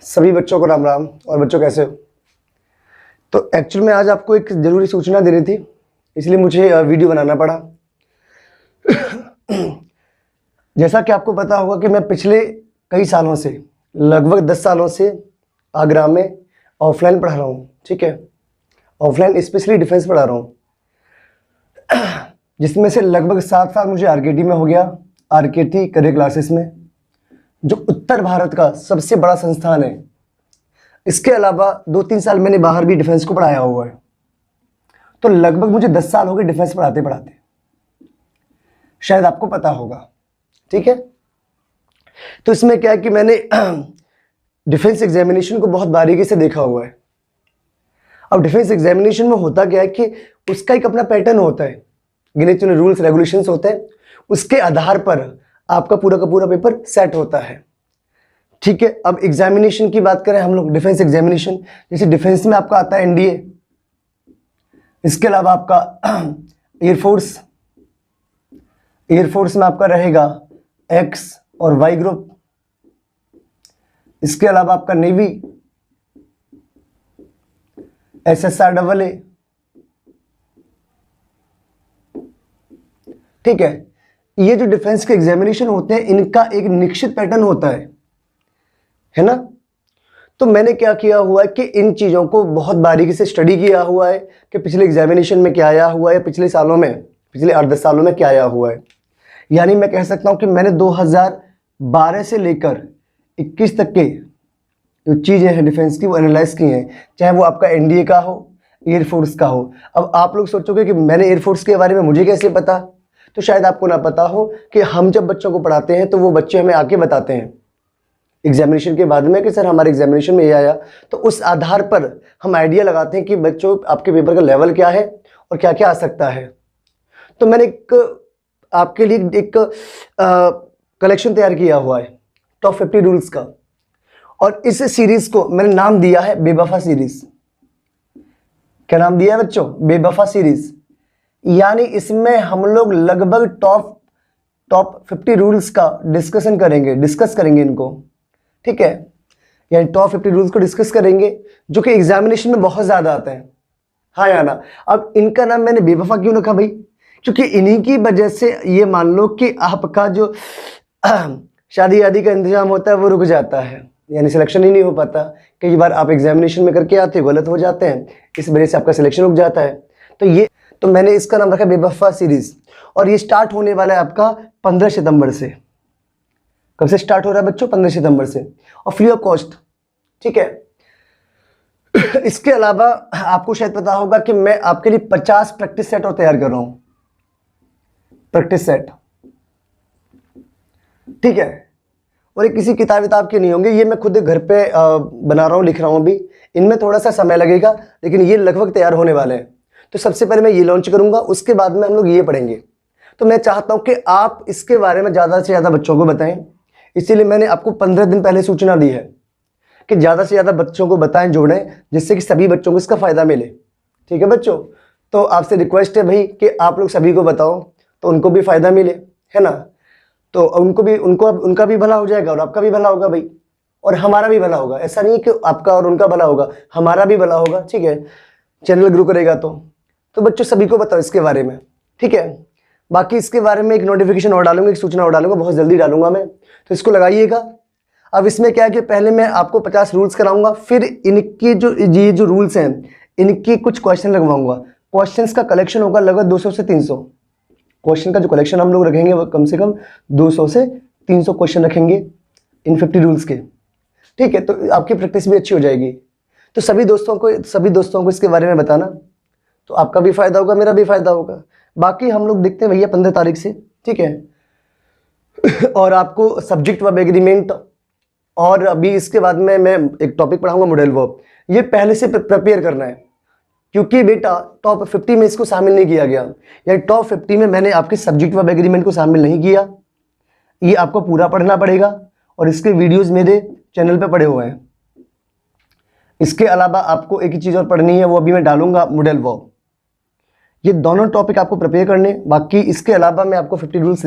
सभी बच्चों को राम राम। और बच्चों कैसे हो? तो एक्चुअल में आज आपको एक ज़रूरी सूचना देनी थी, इसलिए मुझे वीडियो बनाना पड़ा। जैसा कि आपको पता होगा कि मैं पिछले कई सालों से, लगभग 10 सालों से आगरा में ऑफलाइन पढ़ा रहा हूँ। ठीक है, ऑफलाइन स्पेशली डिफेंस पढ़ा रहा हूँ, जिसमें से लगभग 7 साल मुझे आरकेटी में हो गया, आरकेटी करियर क्लासेस में, जो उत्तर भारत का सबसे बड़ा संस्थान है। इसके अलावा 2-3 साल मैंने बाहर भी डिफेंस को पढ़ाया हुआ है। तो लगभग मुझे 10 साल हो गए डिफेंस पढ़ाते पढ़ाते, शायद आपको पता होगा। ठीक है, तो इसमें क्या है कि मैंने डिफेंस एग्जामिनेशन को बहुत बारीकी से देखा हुआ है। अब डिफेंस एग्जामिनेशन में होता क्या है कि उसका एक अपना पैटर्न होता है, गिने चुने रूल्स रेगुलेशंस होते हैं, उसके आधार पर आपका पूरा का पूरा पेपर सेट होता है। ठीक है, अब एग्जामिनेशन की बात करें हम लोग, डिफेंस एग्जामिनेशन, जैसे डिफेंस में आपका आता है एनडीए, इसके अलावा आपका एयरफोर्स में आपका रहेगा एक्स और वाई ग्रुप, इसके अलावा आपका नेवी SSR AA। ठीक है, ये जो डिफेंस के एग्जामिनेशन होते हैं इनका एक निश्चित पैटर्न होता है ना। तो मैंने क्या किया हुआ है कि इन चीज़ों को बहुत बारीकी से स्टडी किया हुआ है कि पिछले एग्जामिनेशन में क्या आया हुआ है, पिछले सालों में, पिछले 8-10 सालों में क्या आया हुआ है। यानी मैं कह सकता हूं कि मैंने 2012 से लेकर 21 तक के जो चीज़ें हैं डिफेंस की वो एनालाइज की हैं, चाहे वो आपका एनडीए का हो, एयरफोर्स का हो। अब आप लोग सोचोगे कि मैंने एयरफोर्स के बारे में मुझे कैसे पता, तो शायद आपको ना पता हो कि हम जब बच्चों को पढ़ाते हैं तो वो बच्चे हमें आके बताते हैं एग्जामिनेशन के बाद में कि सर हमारे एग्जामिनेशन में ये आया। तो उस आधार पर हम आइडिया लगाते हैं कि बच्चों आपके पेपर का लेवल क्या है और क्या क्या आ सकता है। तो मैंने आपके लिए एक कलेक्शन तैयार किया हुआ है टॉप 50 रूल्स का, और इस सीरीज को मैंने नाम दिया है बेवफा सीरीज। क्या नाम दिया है बच्चों? बेवफा सीरीज। यानी इसमें हम लोग लगभग टॉप 50 रूल्स का डिस्कस करेंगे इनको। ठीक है, यानी टॉप 50 रूल्स को डिस्कस करेंगे जो कि एग्जामिनेशन में बहुत ज्यादा आते हैं। हाँ या ना? अब इनका नाम मैंने बेवफा क्यों रखा भाई? क्योंकि इन्हीं की वजह से ये मान लो कि आपका जो शादी आदि का इंतजाम होता है वो रुक जाता है, यानी सिलेक्शन ही नहीं हो पाता। कई बार आप एग्जामिनेशन में करके आते हो, गलत हो जाते हैं, इस वजह से आपका सिलेक्शन रुक जाता है। तो मैंने इसका नाम रखा बेवफा सीरीज, और ये स्टार्ट होने वाला है आपका 15 सितंबर से। कब से स्टार्ट हो रहा है बच्चों? 15 सितंबर से, और फ्री ऑफ कॉस्ट। ठीक है, इसके अलावा आपको शायद पता होगा कि मैं आपके लिए 50 प्रैक्टिस सेट और तैयार कर रहा हूं, प्रैक्टिस सेट। ठीक है, और ये किसी किताब के नहीं होंगे, ये मैं खुद घर पे बना रहा हूँ, लिख रहा हूँ अभी। इनमें थोड़ा सा समय लगेगा, लेकिन ये लगभग तैयार होने वाले हैं। तो सबसे पहले मैं ये लॉन्च करूंगा, उसके बाद में हम लोग ये पढ़ेंगे। तो मैं चाहता हूं कि आप इसके बारे में ज़्यादा से ज़्यादा बच्चों को बताएं, इसीलिए मैंने आपको 15 दिन पहले सूचना दी है कि ज़्यादा से ज़्यादा बच्चों को बताएं, जोड़ें, जिससे कि सभी बच्चों को इसका फ़ायदा मिले। ठीक है बच्चों, तो आपसे रिक्वेस्ट है भाई कि आप लोग सभी को बताओ, तो उनको भी फ़ायदा मिले, है ना। तो उनका भी भला हो जाएगा और आपका भी भला होगा भाई, और हमारा भी भला होगा। ऐसा नहीं है कि आपका और उनका भला होगा, हमारा भी भला होगा। ठीक है, चैनल ग्रो करेगा तो बच्चों सभी को बताओ इसके बारे में। ठीक है, बाकी इसके बारे में एक नोटिफिकेशन और डालूंगा, एक सूचना और डालूंगा, बहुत जल्दी डालूंगा मैं, तो इसको लगाइएगा। अब इसमें क्या है कि पहले मैं आपको 50 रूल्स कराऊंगा, फिर इनकी ये जो रूल्स हैं इनकी कुछ क्वेश्चन लगवाऊंगा। क्वेश्चंस का कलेक्शन होगा लगभग 200 से 300 क्वेश्चन का जो कलेक्शन हम लोग रखेंगे वो कम से कम 200 से 300 क्वेश्चन रखेंगे इन 50 रूल्स के। ठीक है, तो आपकी प्रैक्टिस भी अच्छी हो जाएगी। तो सभी दोस्तों को इसके बारे में बताना, तो आपका भी फायदा होगा, मेरा भी फायदा होगा। बाकी हम लोग देखते हैं भैया 15 तारीख से। ठीक है, और आपको सब्जेक्ट वर्ब एग्रीमेंट, और अभी इसके बाद में मैं एक टॉपिक पढ़ाऊंगा मॉडल वर्ब। ये पहले से प्रिपेयर करना है, क्योंकि बेटा टॉप 50 में इसको शामिल नहीं किया गया, यानी टॉप 50 में मैंने आपके सब्जेक्ट वर्ब एग्रीमेंट को शामिल नहीं किया। ये आपको पूरा पढ़ना पड़ेगा, और इसके वीडियोस मेरे चैनल पे पड़े हुए हैं। इसके अलावा आपको एक ही चीज़ और पढ़नी है, वो अभी मैं डालूंगा मॉडल वर्ब। ये दोनों टॉपिक आपको प्रिपेयर करने, बाकी इसके अलावा मैं आपको 50 रूल्स